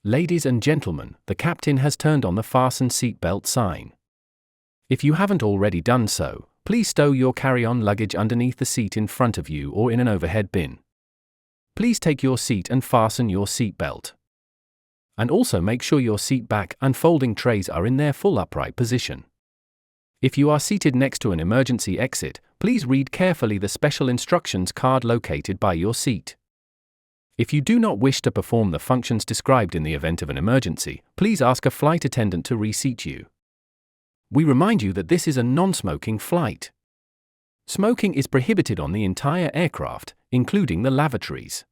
Ladies and gentlemen, the captain has turned on the fasten seatbelt sign. If you haven't already done so, please stow your carry-on luggage underneath the seat in front of you or in an overhead bin. Please take your seat and fasten your seatbelt. And also make sure your seat back and folding trays are in their full upright position. If you are seated next to an emergency exit, please read carefully the special instructions card located by your seat. If you do not wish to perform the functions described in the event of an emergency, please ask a flight attendant to reseat you. We remind you that this is a non-smoking flight. Smoking is prohibited on the entire aircraft, including the lavatories.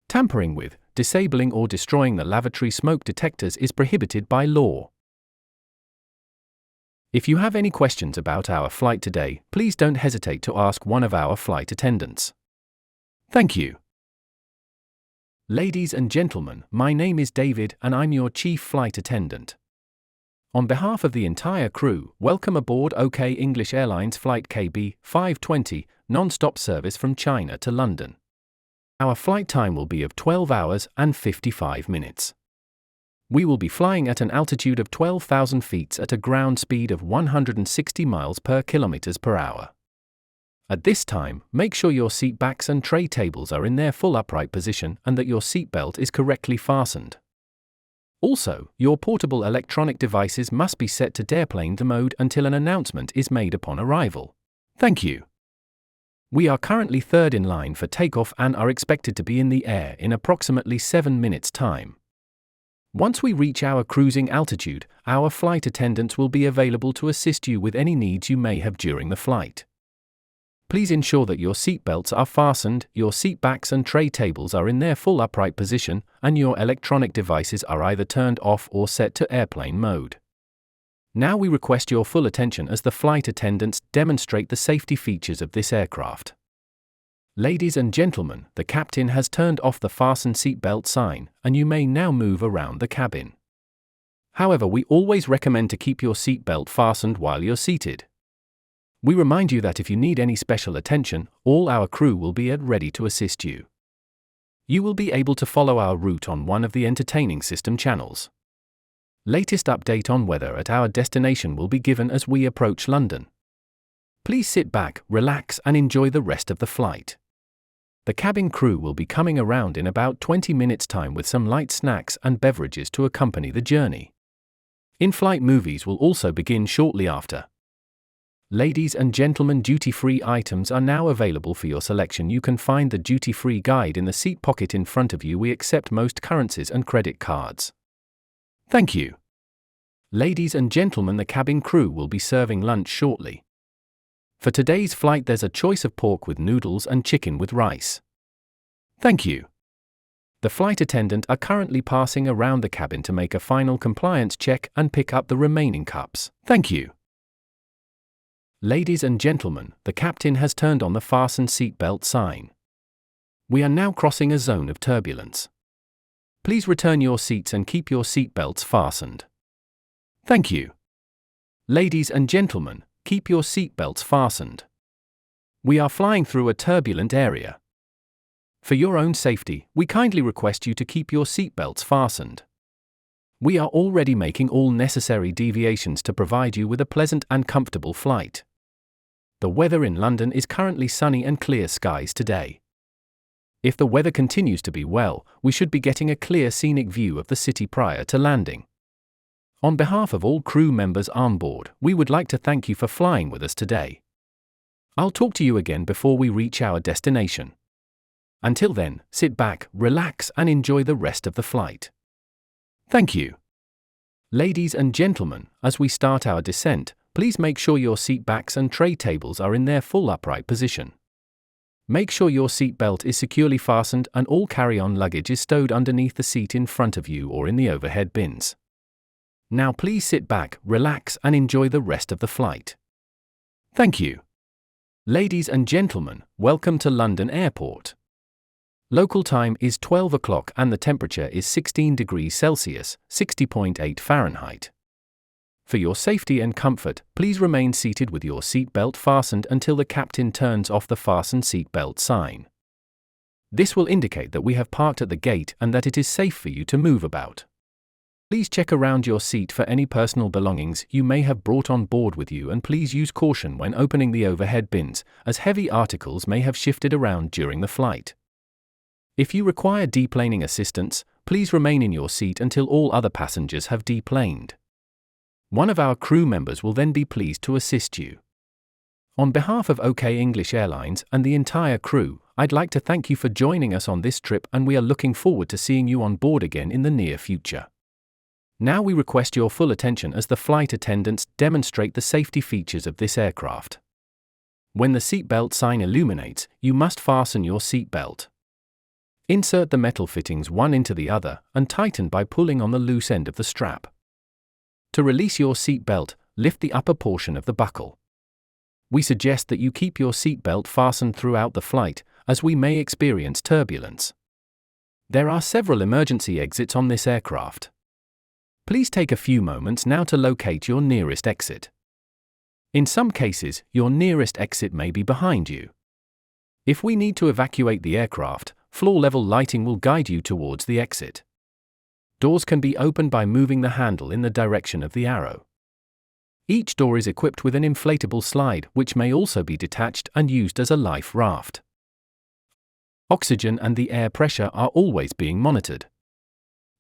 Tampering with, disabling or destroying the lavatory smoke detectors is prohibited by law. If you have any questions about our flight today, please don't hesitate to ask one of our flight attendants. Thank you. Ladies and gentlemen, my name is David and I'm your chief flight attendant. On behalf of the entire crew, welcome aboard OK English Airlines Flight KB 520, non-stop service from China to London. Our flight time will be of 12 hours and 55 minutes. We will be flying at an altitude of 12,000 feet at a ground speed of 160 miles per kilometers per hour. At this time, make sure your seat backs and tray tables are in their full upright position and that your seatbelt is correctly fastened. Also, your portable electronic devices must be set to airplane mode until an announcement is made upon arrival. Thank you. We are currently third in line for takeoff and are expected to be in the air in approximately 7 minutes' time. Once we reach our cruising altitude, our flight attendants will be available to assist you with any needs you may have during the flight. Please ensure that your seatbelts are fastened, your seat backs and tray tables are in their full upright position, and your electronic devices are either turned off or set to airplane mode. Now we request your full attention as the flight attendants demonstrate the safety features of this aircraft. Ladies and gentlemen, the captain has turned off the fasten seatbelt sign, and you may now move around the cabin. However, we always recommend to keep your seatbelt fastened while you're seated. We remind you that if you need any special attention, all our crew will be ready to assist you. You will be able to follow our route on one of the entertaining system channels. Latest update on weather at our destination will be given as we approach London. Please sit back, relax and enjoy the rest of the flight. The cabin crew will be coming around in about 20 minutes' time with some light snacks and beverages to accompany the journey. In-flight movies will also begin shortly after. Ladies and gentlemen, duty-free items are now available for your selection. You can find the duty-free guide in the seat pocket in front of you. We accept most currencies and credit cards. Thank you. Ladies and gentlemen, the cabin crew will be serving lunch shortly. For today's flight, there's a choice of pork with noodles and chicken with rice. Thank you. The flight attendant are currently passing around the cabin to make a final compliance check and pick up the remaining cups. Thank you. Ladies and gentlemen, the captain has turned on the fasten seatbelt sign. We are now crossing a zone of turbulence. Please return your seats and keep your seatbelts fastened. Thank you. Ladies and gentlemen, keep your seatbelts fastened. We are flying through a turbulent area. For your own safety, we kindly request you to keep your seatbelts fastened. We are already making all necessary deviations to provide you with a pleasant and comfortable flight. The weather in London is currently sunny and clear skies today. If the weather continues to be well, we should be getting a clear scenic view of the city prior to landing. On behalf of all crew members on board, we would like to thank you for flying with us today. I'll talk to you again before we reach our destination. Until then, sit back, relax and enjoy the rest of the flight. Thank you. Ladies and gentlemen, as we start our descent, please make sure your seat backs and tray tables are in their full upright position. Make sure your seat belt is securely fastened and all carry-on luggage is stowed underneath the seat in front of you or in the overhead bins. Now please sit back, relax and enjoy the rest of the flight. Thank you. Ladies and gentlemen, welcome to London Airport. Local time is 12 o'clock and the temperature is 16 degrees Celsius, 60.8 Fahrenheit. For your safety and comfort, please remain seated with your seat belt fastened until the captain turns off the fasten seat belt sign. This will indicate that we have parked at the gate and that it is safe for you to move about. Please check around your seat for any personal belongings you may have brought on board with you, and please use caution when opening the overhead bins, as heavy articles may have shifted around during the flight. If you require deplaning assistance, please remain in your seat until all other passengers have deplaned. One of our crew members will then be pleased to assist you. On behalf of OK English Airlines and the entire crew, I'd like to thank you for joining us on this trip, and we are looking forward to seeing you on board again in the near future. Now we request your full attention as the flight attendants demonstrate the safety features of this aircraft. When the seatbelt sign illuminates, you must fasten your seatbelt. Insert the metal fittings one into the other and tighten by pulling on the loose end of the strap. To release your seatbelt, lift the upper portion of the buckle. We suggest that you keep your seatbelt fastened throughout the flight, as we may experience turbulence. There are several emergency exits on this aircraft. Please take a few moments now to locate your nearest exit. In some cases, your nearest exit may be behind you. If we need to evacuate the aircraft, floor-level lighting will guide you towards the exit. Doors can be opened by moving the handle in the direction of the arrow. Each door is equipped with an inflatable slide, which may also be detached and used as a life raft. Oxygen and the air pressure are always being monitored.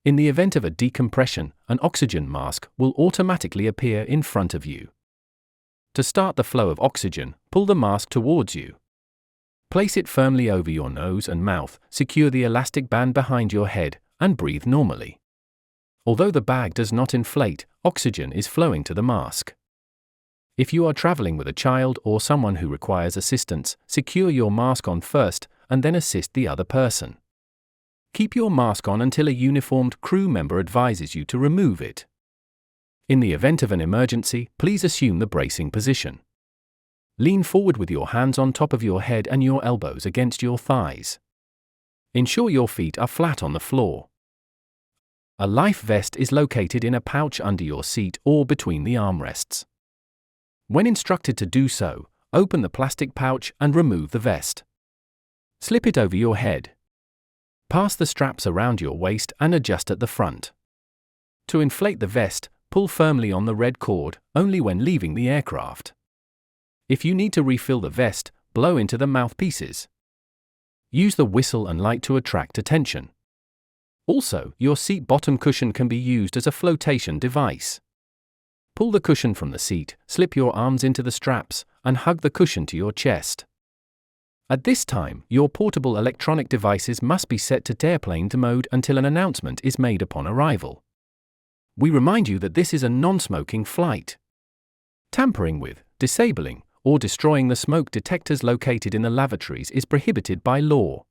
In the event of a decompression, an oxygen mask will automatically appear in front of you. To start the flow of oxygen, pull the mask towards you. Place it firmly over your nose and mouth, secure the elastic band behind your head, and breathe normally. Although the bag does not inflate, oxygen is flowing to the mask. If you are traveling with a child or someone who requires assistance, secure your mask on first, and then assist the other person. Keep your mask on until a uniformed crew member advises you to remove it. In the event of an emergency, please assume the bracing position. Lean forward with your hands on top of your head and your elbows against your thighs. Ensure your feet are flat on the floor. A life vest is located in a pouch under your seat or between the armrests. When instructed to do so, open the plastic pouch and remove the vest. Slip it over your head. Pass the straps around your waist and adjust at the front. To inflate the vest, pull firmly on the red cord, only when leaving the aircraft. If you need to refill the vest, blow into the mouthpieces. Use the whistle and light to attract attention. Also, your seat bottom cushion can be used as a flotation device. Pull the cushion from the seat, slip your arms into the straps, and hug the cushion to your chest. At this time, your portable electronic devices must be set to airplane mode until an announcement is made upon arrival. We remind you that this is a non-smoking flight. Tampering with, disabling, or destroying the smoke detectors located in the lavatories is prohibited by law.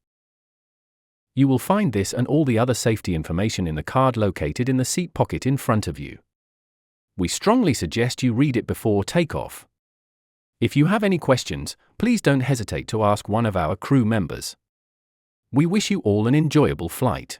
You will find this and all the other safety information in the card located in the seat pocket in front of you. We strongly suggest you read it before takeoff. If you have any questions, please don't hesitate to ask one of our crew members. We wish you all an enjoyable flight.